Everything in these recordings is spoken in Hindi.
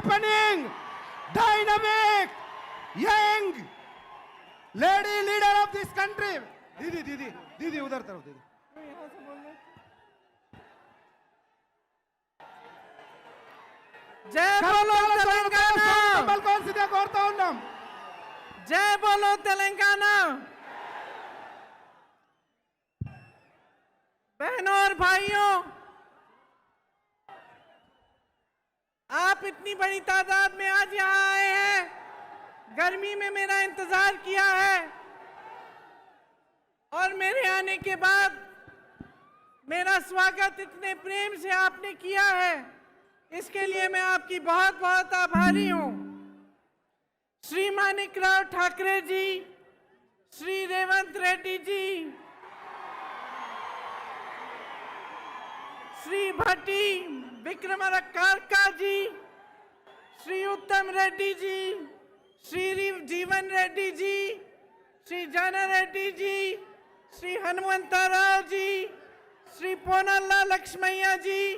happening. Dynamic, young lady leader of this country. दीदी दीदी दीदी उधर तरफ दीदी. जय बोलो तेलंगाना. कौन सी दिया कोरता उन्नम. जय बोलो तेलंगाना. बहनों और भाइयों, आप इतनी बड़ी तादाद में आज यहाँ आए हैं. गर्मी में मेरा इंतजार किया है और मेरे आने के बाद मेरा स्वागत इतने प्रेम से आपने किया है, इसके लिए मैं आपकी बहुत बहुत आभारी हूँ. श्री मानिकराव ठाकरे जी, श्री रेवंत रेड्डी जी, श्री भट्टी विक्रमारका जी, श्री उत्तम रेड्डी जी, श्री जीवन रेड्डी जी, श्री जाना रेड्डी जी, श्री हनुमंतराव जी, श्री पोनल्ला लक्ष्मैया जी,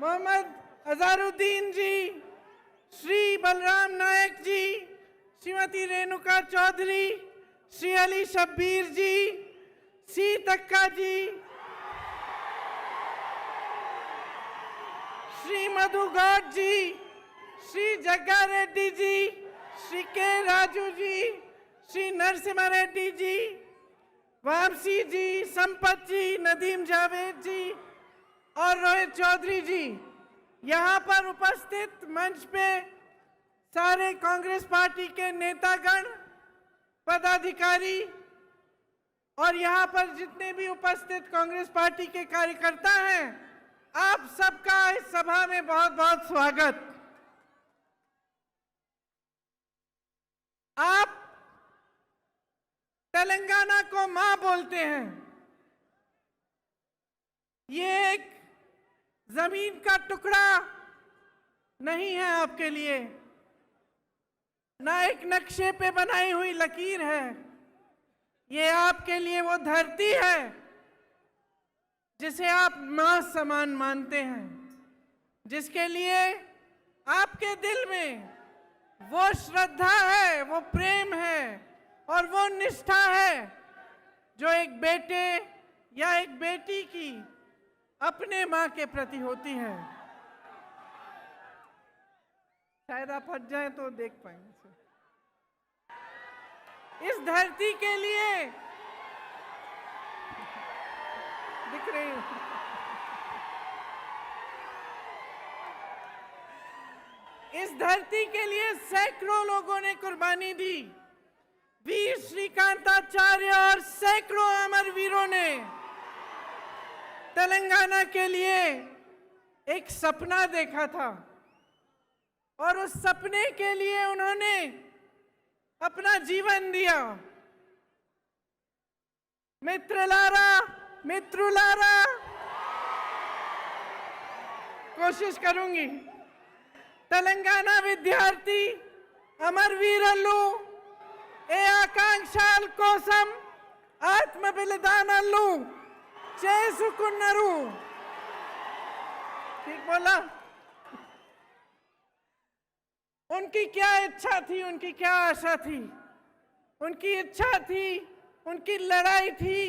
मोहम्मद अजहरुद्दीन जी, श्री बलराम नायक जी, श्रीमती रेणुका चौधरी, श्री अली शब्बीर जी, सी तक्का जी, श्री मधु गौड जी, श्री जग्गा रेड्डी जी, श्री के राजू जी, श्री नरसिम्हा रेड्डी जी, वामसी जी, संपत जी, नदीम जावेद जी और रोहित चौधरी जी. यहाँ पर उपस्थित मंच पे सारे कांग्रेस पार्टी के नेतागण, पदाधिकारी और यहाँ पर जितने भी उपस्थित कांग्रेस पार्टी के कार्यकर्ता हैं, आप सबका इस सभा में बहुत बहुत स्वागत. आप तेलंगाना को मां बोलते हैं. ये एक जमीन का टुकड़ा नहीं है आपके लिए, ना एक नक्शे पे बनाई हुई लकीर है. ये आपके लिए वो धरती है जिसे आप मां समान मानते हैं, जिसके लिए आपके दिल में वो श्रद्धा है, वो प्रेम है और वो निष्ठा है जो एक बेटे या एक बेटी की अपने मां के प्रति होती है. शायद आप हट जाएं तो देख पाएंगे. इस धरती के लिए दिख रही हूं. इस धरती के लिए सैकड़ों लोगों ने कुर्बानी दी. वीर श्रीकांताचार्य और सैकड़ों अमर वीरों ने तेलंगाना के लिए एक सपना देखा था और उस सपने के लिए उन्होंने अपना जीवन दिया. मित्रुलारा कोशिश करूंगी. तेलंगाना विद्यार्थी अमरवीरल्लू ए आकांक्षाल कोसम आत्म बलिदानल्लू చేసుకున్నారు. ठीक बोला? उनकी क्या इच्छा थी, उनकी क्या आशा थी? उनकी इच्छा थी, उनकी लड़ाई थी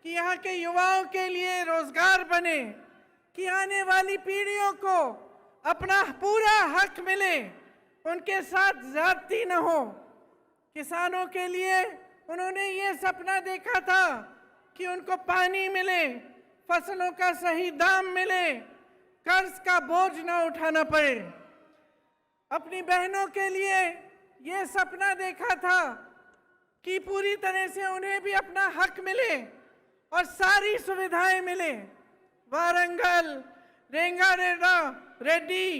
कि यहाँ के युवाओं के लिए रोजगार बने, कि आने वाली पीढ़ियों को अपना पूरा हक मिले, उनके साथ ज्यादती न हो. किसानों के लिए उन्होंने ये सपना देखा था कि उनको पानी मिले, फसलों का सही दाम मिले, कर्ज का बोझ न उठाना पड़े. अपनी बहनों के लिए ये सपना देखा था कि पूरी तरह से उन्हें भी अपना हक मिले और सारी सुविधाएं मिले. वारंगल, रेड्डी,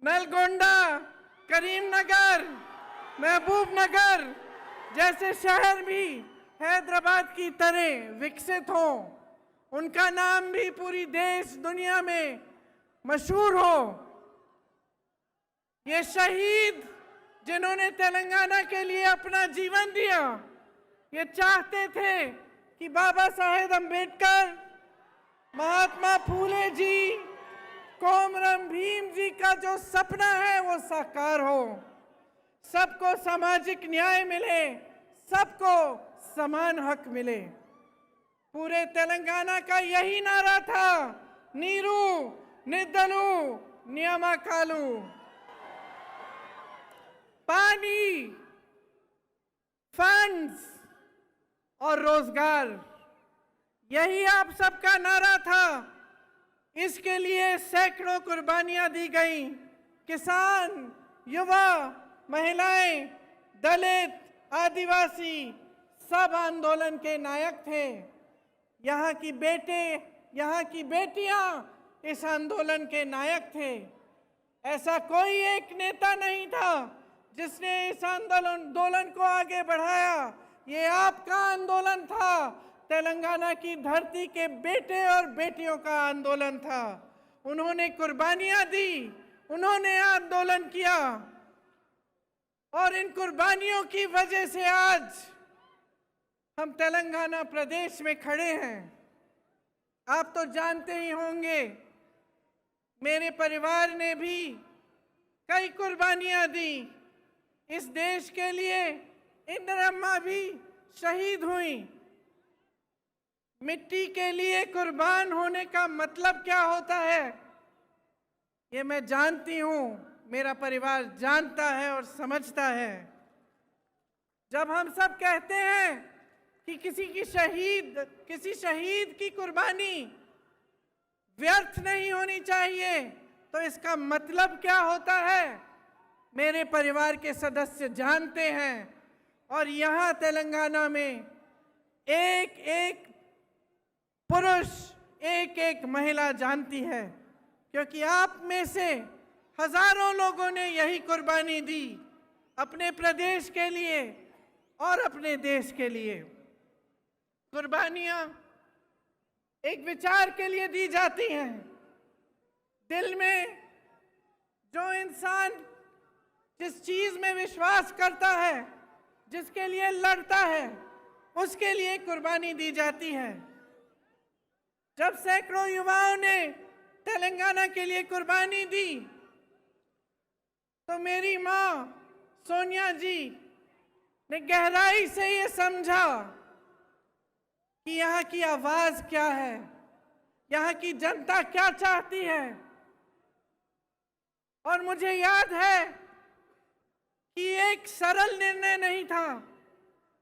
नलगोंडा, करीमनगर, महबूबनगर जैसे शहर भी हैदराबाद की तरह विकसित हो, उनका नाम भी पूरी देश दुनिया में मशहूर हो. ये शहीद जिन्होंने तेलंगाना के लिए अपना जीवन दिया, ये चाहते थे कि बाबा साहेब अम्बेडकर, महात्मा फूले जी, कोमरम भीम जी का जो सपना है वो साकार हो, सबको सामाजिक न्याय मिले, सबको समान हक मिले। पूरे तेलंगाना का यही नारा था, नीरू निद्दलू नियामकालू। पानी, फंड्स और रोजगार, यही आप सबका नारा था। इसके लिए सैकड़ों कुर्बानियां दी गई। किसान, युवा, महिलाएं, दलित, आदिवासी सब आंदोलन के नायक थे। यहाँ की बेटे, यहाँ की बेटियां इस आंदोलन के नायक थे। ऐसा कोई एक नेता नहीं था जिसने इस आंदोलन को आगे बढ़ाया। ये आपका आंदोलन था, तेलंगाना की धरती के बेटे और बेटियों का आंदोलन था। उन्होंने कुर्बानियां दी, उन्होंने आंदोलन किया और इन कुर्बानियों की वजह से आज हम तेलंगाना प्रदेश में खड़े हैं। आप तो जानते ही होंगे, मेरे परिवार ने भी कई कुर्बानियां दी इस देश के लिए। इंदिरम्मा भी शहीद हुई। मिट्टी के लिए कुर्बान होने का मतलब क्या होता है, ये मैं जानती हूं, मेरा परिवार जानता है और समझता है। जब हम सब कहते हैं कि किसी शहीद की कुर्बानी व्यर्थ नहीं होनी चाहिए, तो इसका मतलब क्या होता है, मेरे परिवार के सदस्य जानते हैं। और यहाँ तेलंगाना में एक एक पुरुष, एक एक महिला जानती है, क्योंकि आप में से हजारों लोगों ने यही कुर्बानी दी अपने प्रदेश के लिए और अपने देश के लिए। कुर्बानियां एक विचार के लिए दी जाती हैं। दिल में जो इंसान जिस चीज में विश्वास करता है, जिसके लिए लड़ता है, उसके लिए कुर्बानी दी जाती है। जब सैकड़ों युवाओं ने तेलंगाना के लिए कुर्बानी दी, तो मेरी मां सोनिया जी ने गहराई से ये समझा कि यहाँ की आवाज क्या है, यहाँ की जनता क्या चाहती है। और मुझे याद है कि एक सरल निर्णय नहीं था,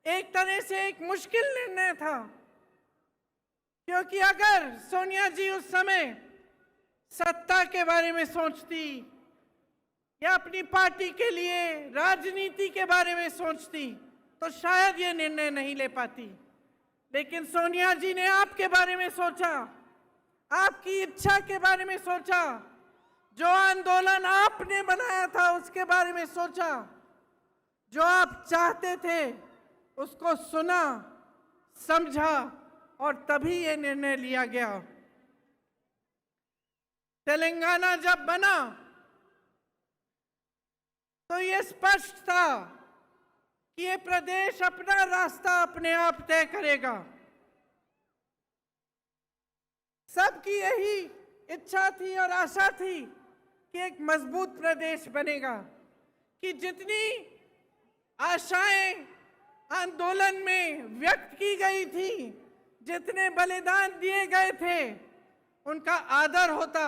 एक तरह से एक मुश्किल निर्णय था, क्योंकि अगर सोनिया जी उस समय सत्ता के बारे में सोचती या अपनी पार्टी के लिए राजनीति के बारे में सोचती, तो शायद ये निर्णय नहीं ले पाती। लेकिन सोनिया जी ने आपके बारे में सोचा, आपकी इच्छा के बारे में सोचा, जो आंदोलन आपने बनाया था उसके बारे में सोचा, जो आप चाहते थे उसको सुना, समझा और तभी ये निर्णय लिया गया। तेलंगाना जब बना तो ये स्पष्ट था कि ये प्रदेश अपना रास्ता अपने आप तय करेगा। सबकी यही इच्छा थी और आशा थी कि एक मजबूत प्रदेश बनेगा, कि जितनी आशाएं आंदोलन में व्यक्त की गई थी, जितने बलिदान दिए गए थे, उनका आदर होता।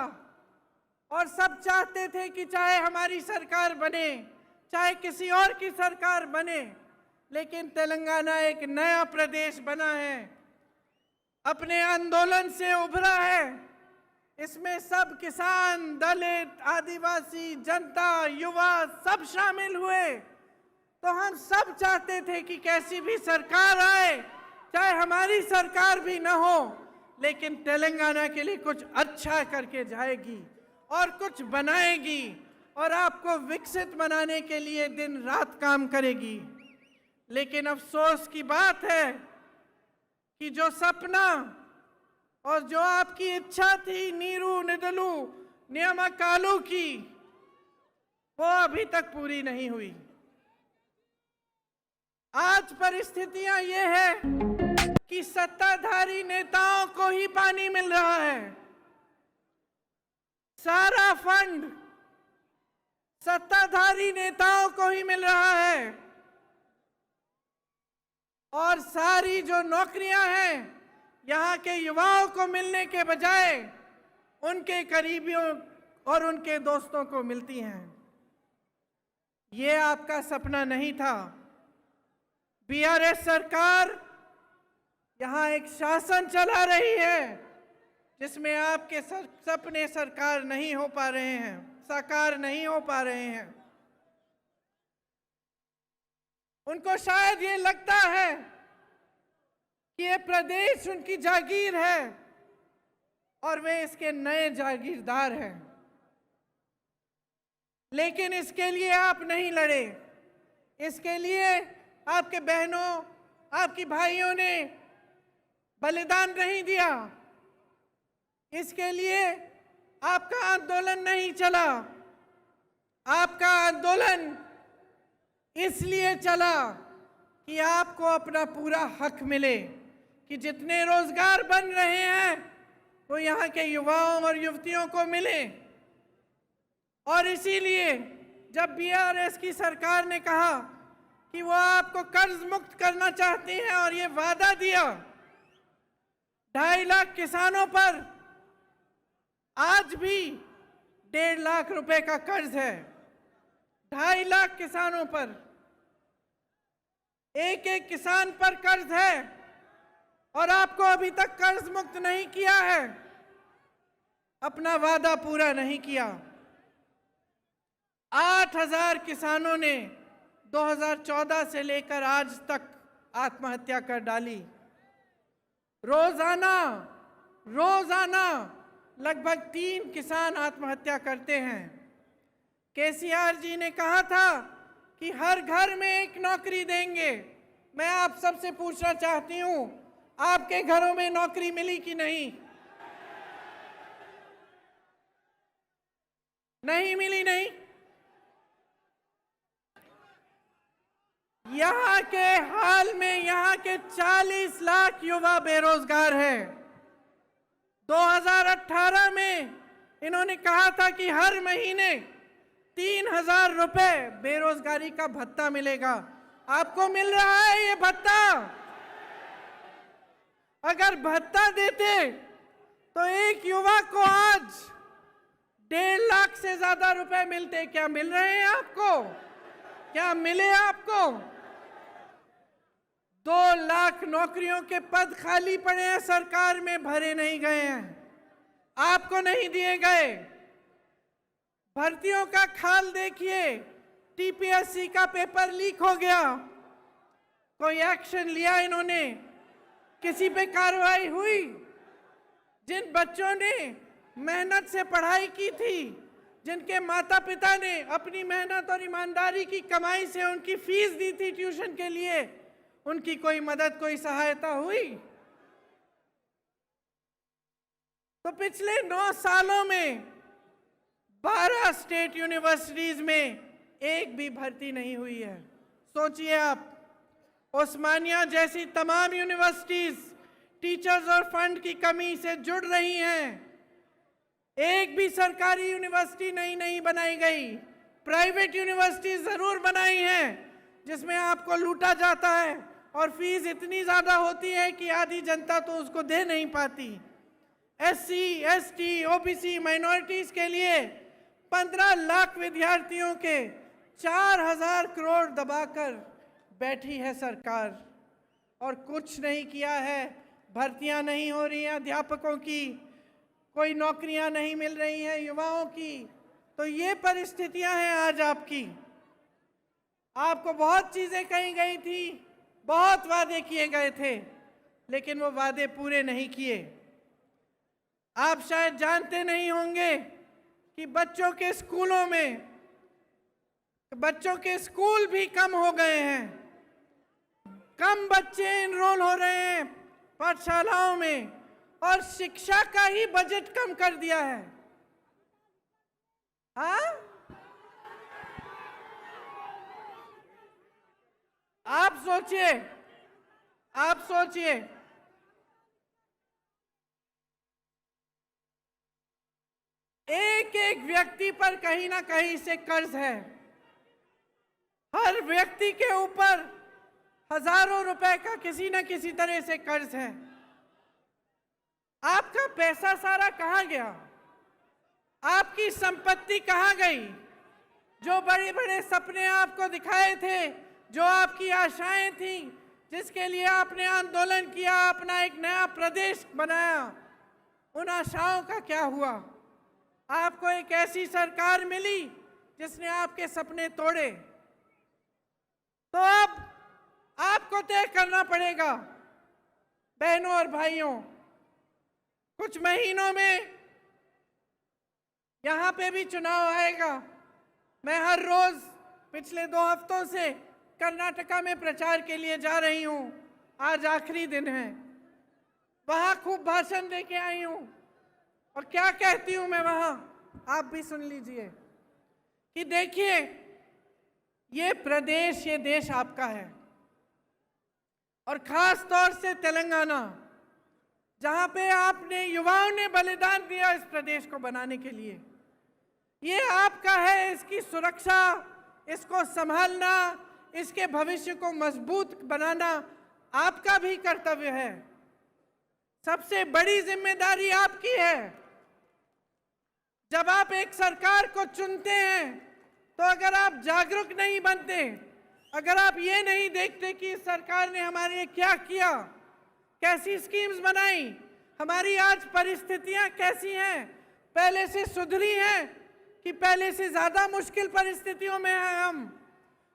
और सब चाहते थे कि चाहे हमारी सरकार बने, चाहे किसी और की सरकार बने, लेकिन तेलंगाना एक नया प्रदेश बना है, अपने आंदोलन से उभरा है। इसमें सब किसान, दलित, आदिवासी, जनता, युवा सब शामिल हुए। तो हम सब चाहते थे कि कैसी भी सरकार आए, चाहे हमारी सरकार भी ना हो, लेकिन तेलंगाना के लिए कुछ अच्छा करके जाएगी और कुछ बनाएगी और आपको विकसित बनाने के लिए दिन रात काम करेगी। लेकिन अफसोस की बात है कि जो सपना और जो आपकी इच्छा थी नीरू निदलू नियामकालू की, वो अभी तक पूरी नहीं हुई। आज परिस्थितियां ये है कि सत्ताधारी नेताओं को ही पानी मिल रहा है। सारा फंड सत्ताधारी नेताओं को ही मिल रहा है और सारी जो नौकरियां हैं यहाँ के युवाओं को मिलने के बजाय उनके करीबियों और उनके दोस्तों को मिलती हैं। ये आपका सपना नहीं था। बीआरएस सरकार यहाँ एक शासन चला रही है जिसमें आपके सपने साकार नहीं हो पा रहे हैं। उनको शायद ये लगता है कि ये प्रदेश उनकी जागीर है और वे इसके नए जागीरदार हैं, लेकिन इसके लिए आप नहीं लड़े। इसके लिए आपके बहनों, आपकी भाइयों ने बलिदान नहीं दिया। इसके लिए आपका आंदोलन नहीं चला। आपका आंदोलन इसलिए चला कि आपको अपना पूरा हक मिले, कि जितने रोजगार बन रहे हैं वो यहाँ के युवाओं और युवतियों को मिले। और इसीलिए जब बीआरएस की सरकार ने कहा कि वो आपको कर्ज मुक्त करना चाहती है और ये वादा दिया, 2.5 लाख किसानों पर आज भी 1.5 लाख रुपए का कर्ज है। 2.5 लाख किसानों पर, एक एक किसान पर कर्ज है और आपको अभी तक कर्ज मुक्त नहीं किया है, अपना वादा पूरा नहीं किया। 8,000 किसानों ने 2014 से लेकर आज तक आत्महत्या कर डाली। रोजाना लगभग 3 किसान आत्महत्या करते हैं। केसीआर जी ने कहा था कि हर घर में एक नौकरी देंगे। मैं आप सबसे पूछना चाहती हूं, आपके घरों में नौकरी मिली कि नहीं? नहीं मिली। नहीं। यहाँ के हाल में यहाँ के 40 लाख युवा बेरोजगार हैं। 2018 में इन्होंने कहा था कि हर महीने 3,000 रुपए बेरोजगारी का भत्ता मिलेगा। आपको मिल रहा है ये भत्ता? अगर भत्ता देते तो एक युवा को आज 1.5 लाख से ज्यादा रुपए मिलते। क्या मिल रहे हैं आपको? क्या मिले आपको? 2 लाख नौकरियों के पद खाली पड़े हैं, सरकार में भरे नहीं गए हैं, आपको नहीं दिए गए। भर्तियों का खाल देखिए, टीपीएससी का पेपर लीक हो गया, कोई एक्शन लिया इन्होंने? किसी पे कार्रवाई हुई? जिन बच्चों ने मेहनत से पढ़ाई की थी, जिनके माता पिता ने अपनी मेहनत और ईमानदारी की कमाई से उनकी फीस दी थी ट्यूशन के लिए, उनकी कोई मदद, कोई सहायता हुई? तो पिछले 9 सालों में 12 स्टेट यूनिवर्सिटीज में एक भी भर्ती नहीं हुई है। सोचिए आप, ओस्मानिया जैसी तमाम यूनिवर्सिटीज टीचर्स और फंड की कमी से जुड़ रही हैं। एक भी सरकारी यूनिवर्सिटी नहीं बनाई गई। प्राइवेट यूनिवर्सिटी जरूर बनाई हैं जिसमें आपको लूटा जाता है और फीस इतनी ज्यादा होती है कि आधी जनता तो उसको दे नहीं पाती। एससी, एसटी, ओबीसी, माइनॉरिटीज के लिए 15 लाख विद्यार्थियों के 4,000 करोड़ दबाकर बैठी है सरकार और कुछ नहीं किया है। भर्तियां नहीं हो रही हैं अध्यापकों की, कोई नौकरियां नहीं मिल रही हैं युवाओं की। तो ये परिस्थितियां हैं आज आपकी। आपको बहुत चीजें कही गई थी, बहुत वादे किए गए थे, लेकिन वो वादे पूरे नहीं किए। आप शायद जानते नहीं होंगे कि बच्चों के स्कूल भी कम हो गए हैं। कम बच्चे इनरोल हो रहे हैं पाठशालाओं में और शिक्षा का ही बजट कम कर दिया है। हाँ? आप सोचिए, एक एक व्यक्ति पर कहीं ना कहीं से कर्ज है। हर व्यक्ति के ऊपर हजारों रुपए का किसी न किसी तरह से कर्ज है। आपका पैसा सारा कहाँ गया? आपकी संपत्ति कहाँ गई? जो बड़े बड़े सपने आपको दिखाए थे, जो आपकी आशाएं थी, जिसके लिए आपने आंदोलन किया, अपना एक नया प्रदेश बनाया, उन आशाओं का क्या हुआ? आपको एक ऐसी सरकार मिली जिसने आपके सपने तोड़े। तो अब आपको तय करना पड़ेगा बहनों और भाइयों, कुछ महीनों में यहाँ पे भी चुनाव आएगा। मैं हर रोज पिछले 2 हफ्तों से कर्नाटका में प्रचार के लिए जा रही हूँ। आज आखिरी दिन है। वहाँ खूब भाषण देके आई हूँ और क्या कहती हूँ मैं वहाँ, आप भी सुन लीजिए कि देखिए, ये प्रदेश, ये देश आपका है और खास तौर से तेलंगाना, जहाँ पे आपने युवाओं ने बलिदान दिया इस प्रदेश को बनाने के लिए, ये आपका है। इसकी सुरक्षा, इसको संभालना, इसके भविष्य को मजबूत बनाना आपका भी कर्तव्य है। सबसे बड़ी जिम्मेदारी आपकी है। जब आप एक सरकार को चुनते हैं तो अगर आप जागरूक नहीं बनते, अगर आप ये नहीं देखते कि इस सरकार ने हमारे लिए क्या किया, कैसी स्कीम्स बनाई, हमारी आज परिस्थितियां कैसी हैं, पहले से सुधरी हैं कि पहले से ज्यादा मुश्किल परिस्थितियों में हैं हम,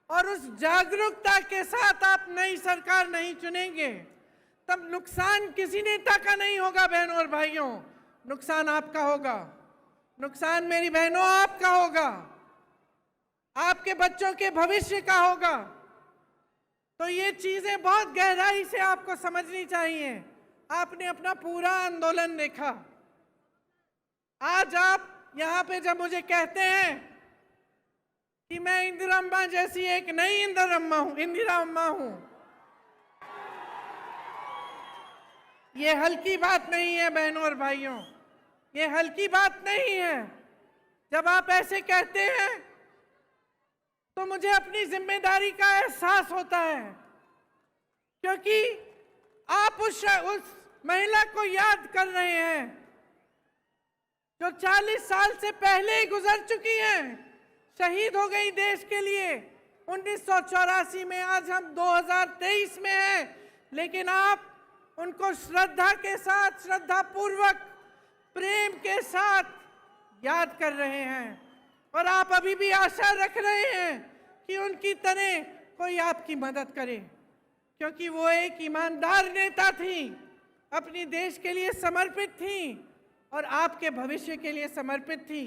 और उस जागरूकता के साथ आप नई सरकार नहीं चुनेंगे, तब नुकसान किसी नेता का नहीं होगा बहनों और भाइयों, नुकसान आपका होगा। नुकसान मेरी बहनों आपका होगा, आपके बच्चों के भविष्य का होगा। तो ये चीजें बहुत गहराई से आपको समझनी चाहिए। आपने अपना पूरा आंदोलन देखा। आज आप यहाँ पे जब मुझे कहते हैं कि मैं इंदिरा अम्मा जैसी एक नई इंदिरा अम्मा हूं, ये हल्की बात नहीं है बहनों और भाइयों, ये हल्की बात नहीं है। जब आप ऐसे कहते हैं तो मुझे अपनी जिम्मेदारी का एहसास होता है, क्योंकि आप उस महिला को याद कर रहे हैं जो 40 साल से पहले ही गुजर चुकी हैं, शहीद हो गई देश के लिए 1984 में। आज हम 2023 में हैं, लेकिन आप उनको श्रद्धा के साथ, श्रद्धा पूर्वक, प्रेम के साथ याद कर रहे हैं, और आप अभी भी आशा रख रहे हैं कि उनकी तरह कोई आपकी मदद करे, क्योंकि वो एक ईमानदार नेता थी, अपनी देश के लिए समर्पित थी और आपके भविष्य के लिए समर्पित थी।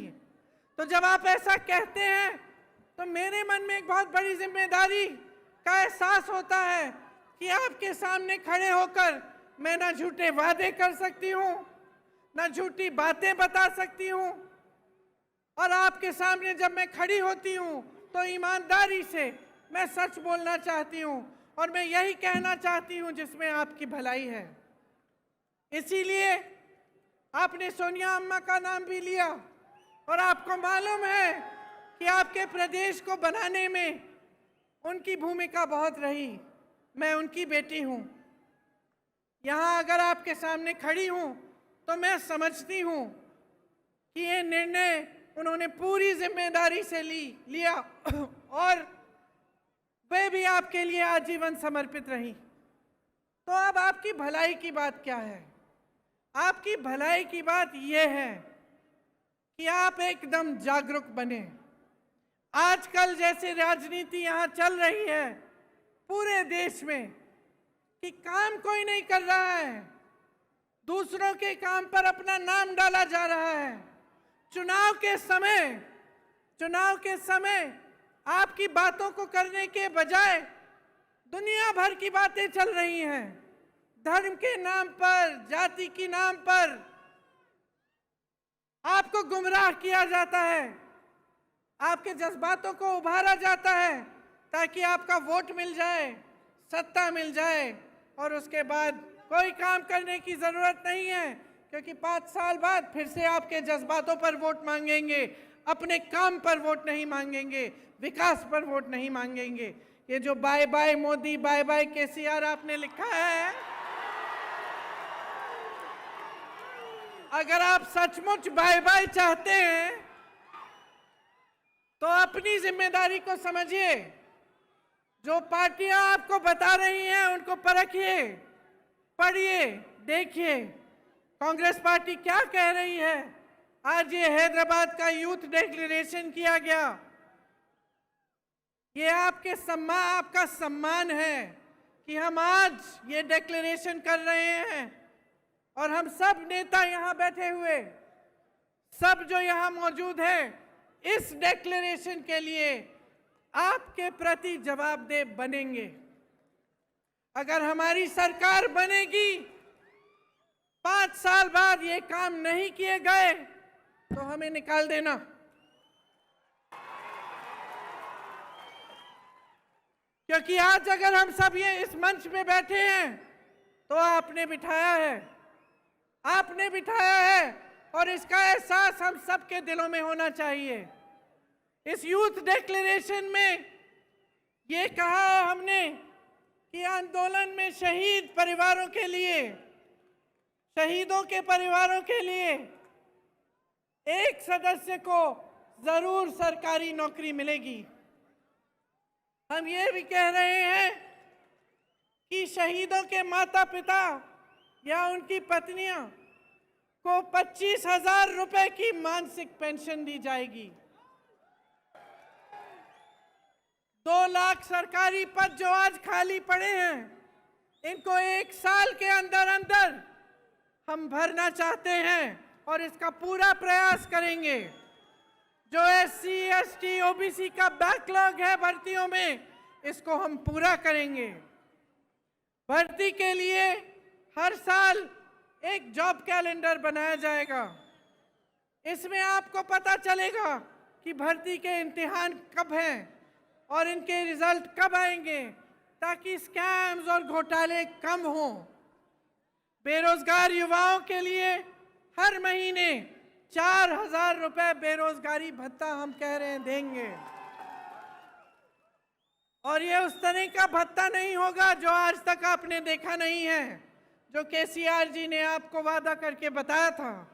तो जब आप ऐसा कहते हैं तो मेरे मन में एक बहुत बड़ी जिम्मेदारी का एहसास होता है कि आपके सामने खड़े होकर मैं ना झूठे वादे कर सकती हूँ, ना झूठी बातें बता सकती हूँ, और आपके सामने जब मैं खड़ी होती हूँ तो ईमानदारी से मैं सच बोलना चाहती हूँ, और मैं यही कहना चाहती हूँ जिसमें आपकी भलाई है। इसीलिए आपने सोनिया अम्मा का नाम भी लिया, और आपको मालूम है कि आपके प्रदेश को बनाने में उनकी भूमिका बहुत रही। मैं उनकी बेटी हूँ। यहाँ अगर आपके सामने खड़ी हूँ तो मैं समझती हूँ कि ये निर्णय उन्होंने पूरी जिम्मेदारी से लिया और वे भी आपके लिए आजीवन समर्पित रही। तो अब आपकी भलाई की बात क्या है? आपकी भलाई की बात यह है कि आप एकदम जागरूक बने। आजकल जैसे राजनीति यहाँ चल रही है पूरे देश में कि काम कोई नहीं कर रहा है, दूसरों के काम पर अपना नाम डाला जा रहा है। चुनाव के समय आपकी बातों को करने के बजाय दुनिया भर की बातें चल रही हैं। धर्म के नाम पर, जाति के नाम पर आपको गुमराह किया जाता है, आपके जज्बातों को उभारा जाता है ताकि आपका वोट मिल जाए, सत्ता मिल जाए, और उसके बाद कोई काम करने की जरूरत नहीं है क्योंकि 5 साल बाद फिर से आपके जज्बातों पर वोट मांगेंगे, अपने काम पर वोट नहीं मांगेंगे, विकास पर वोट नहीं मांगेंगे। ये जो bye bye Modi, bye bye KCR आपने लिखा है, अगर आप सचमुच बाय बाय चाहते हैं तो अपनी जिम्मेदारी को समझिए। जो पार्टियां आपको बता रही हैं उनको परखिए, पढ़िए, देखिए कांग्रेस पार्टी क्या कह रही है। आज ये हैदराबाद का यूथ डिक्लेरेशन किया गया, ये आपका सम्मान है कि हम आज ये डिक्लेरेशन कर रहे हैं। और हम सब नेता यहाँ बैठे हुए, सब जो यहाँ मौजूद हैं, इस डिक्लेरेशन के लिए आपके प्रति जवाबदेह बनेंगे। अगर हमारी सरकार बनेगी, 5 साल बाद ये काम नहीं किए गए तो हमें निकाल देना। क्योंकि आज अगर हम सब ये इस मंच पे बैठे हैं तो आपने बिठाया है, आपने बिठाया है, और इसका एहसास हम सबके दिलों में होना चाहिए। इस यूथ डिक्लेरेशन में ये कहा है हमने कि आंदोलन में शहीद परिवारों के लिए, शहीदों के परिवारों के लिए एक सदस्य को जरूर सरकारी नौकरी मिलेगी। हम ये भी कह रहे हैं कि शहीदों के माता पिता या उनकी पत्नियां को 25,000 रुपए की मासिक पेंशन दी जाएगी। 2 लाख सरकारी पद जो आज खाली पड़े हैं, इनको 1 साल के अंदर अंदर हम भरना चाहते हैं और इसका पूरा प्रयास करेंगे। जो SC, ST, OBC का बैकलॉग है भर्तियों में, इसको हम पूरा करेंगे। भर्ती के लिए हर साल एक जॉब कैलेंडर बनाया जाएगा। इसमें आपको पता चलेगा कि भर्ती के इम्तिहान कब हैं और इनके रिजल्ट कब आएंगे, ताकि स्कैम्स और घोटाले कम हों। बेरोजगार युवाओं के लिए हर महीने 4,000 रुपए बेरोजगारी भत्ता हम कह रहे हैं देंगे। और ये उस तरह का भत्ता नहीं होगा जो आज तक आपने देखा नहीं है, जो केसीआर जी ने आपको वादा करके बताया था।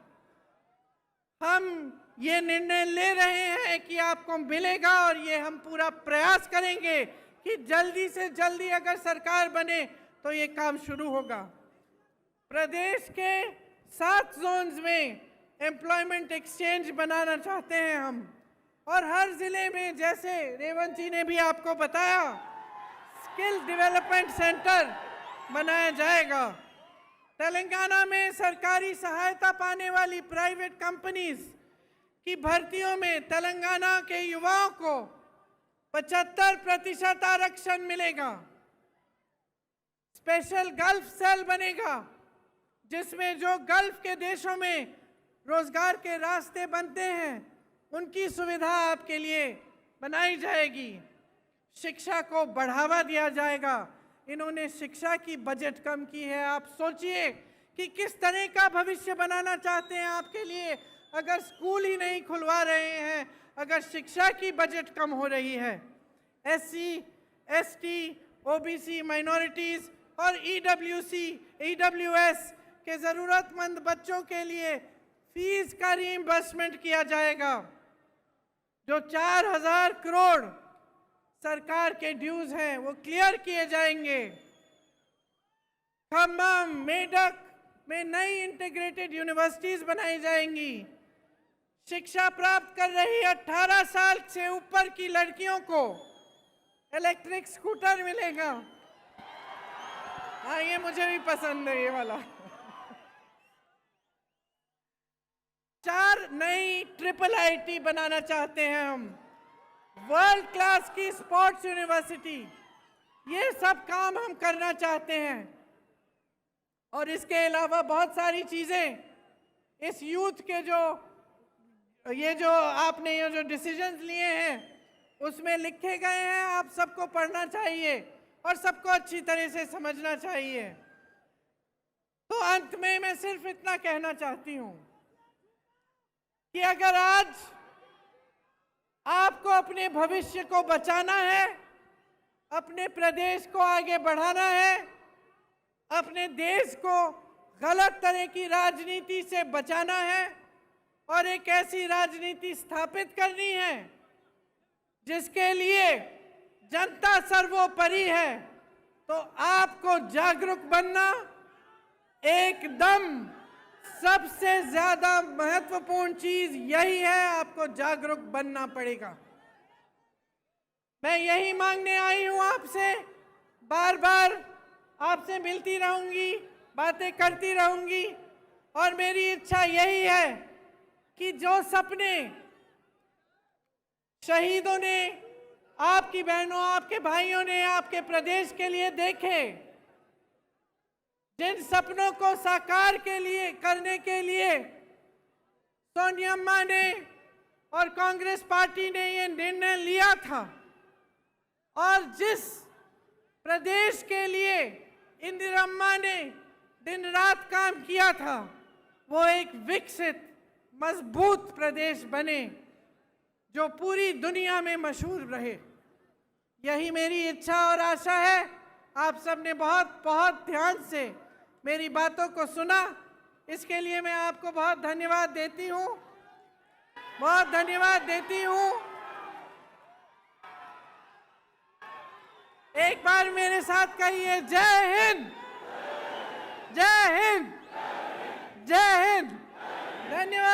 हम ये निर्णय ले रहे हैं कि आपको मिलेगा, और ये हम पूरा प्रयास करेंगे कि जल्दी से जल्दी अगर सरकार बने तो ये काम शुरू होगा। प्रदेश के 7 जोन्स में एम्प्लॉयमेंट एक्सचेंज बनाना चाहते हैं हम, और हर जिले में, जैसे रेवंत जी ने भी आपको बताया, स्किल डेवलपमेंट सेंटर बनाया जाएगा। तेलंगाना में सरकारी सहायता पाने वाली प्राइवेट कंपनीज की भर्तियों में तेलंगाना के युवाओं को 75% आरक्षण मिलेगा। स्पेशल गल्फ सेल बनेगा, जिसमें जो गल्फ के देशों में रोजगार के रास्ते बनते हैं, उनकी सुविधा आपके लिए बनाई जाएगी। शिक्षा को बढ़ावा दिया जाएगा। इन्होंने शिक्षा की बजट कम की है। आप सोचिए कि किस तरह का भविष्य बनाना चाहते हैं आपके लिए, अगर स्कूल ही नहीं खुलवा रहे हैं, अगर शिक्षा की बजट कम हो रही है। SC, ST, OBC, माइनॉरिटीज और EWS के जरूरतमंद बच्चों के लिए फीस का रीइंबर्समेंट किया जाएगा। जो 4,000 करोड़ सरकार के ड्यूज हैं वो क्लियर किए जाएंगे। खम्भम, मेडक में नई इंटीग्रेटेड यूनिवर्सिटीज बनाई जाएंगी। शिक्षा प्राप्त कर रही 18 साल से ऊपर की लड़कियों को इलेक्ट्रिक स्कूटर मिलेगा। हाँ, ये मुझे भी पसंद है, ये वाला। 4 नई IIIT बनाना चाहते हैं हम। वर्ल्ड क्लास की स्पोर्ट्स यूनिवर्सिटी, ये सब काम हम करना चाहते हैं। और इसके अलावा बहुत सारी चीजें इस यूथ के जो आपने ये जो डिसीजंस लिए हैं उसमें लिखे गए हैं। आप सबको पढ़ना चाहिए और सबको अच्छी तरह से समझना चाहिए। तो अंत में मैं सिर्फ इतना कहना चाहती हूं कि अगर आज आपको अपने भविष्य को बचाना है, अपने प्रदेश को आगे बढ़ाना है, अपने देश को गलत तरह की राजनीति से बचाना है और एक ऐसी राजनीति स्थापित करनी है जिसके लिए जनता सर्वोपरि है, तो आपको जागरूक बनना एकदम सबसे ज्यादा महत्वपूर्ण चीज यही है। आपको जागरूक बनना पड़ेगा। मैं यही मांगने आई हूं आपसे, बार बार आपसे मिलती रहूंगी, बातें करती रहूंगी और मेरी इच्छा यही है कि जो सपने शहीदों ने, आपकी बहनों, आपके भाइयों ने आपके प्रदेश के लिए देखे, जिन सपनों को साकार करने के लिए सोनिया अम्मा ने और कांग्रेस पार्टी ने ये निर्णय लिया था और जिस प्रदेश के लिए इंदिरा अम्मा ने दिन रात काम किया था, वो एक विकसित मजबूत प्रदेश बने जो पूरी दुनिया में मशहूर रहे। यही मेरी इच्छा और आशा है। आप सबने बहुत बहुत ध्यान से मेरी बातों को सुना, इसके लिए मैं आपको बहुत धन्यवाद देती हूँ, बहुत धन्यवाद देती हूँ। एक बार मेरे साथ कहिए, जय हिंद, जय हिंद, जय हिंद। धन्यवाद।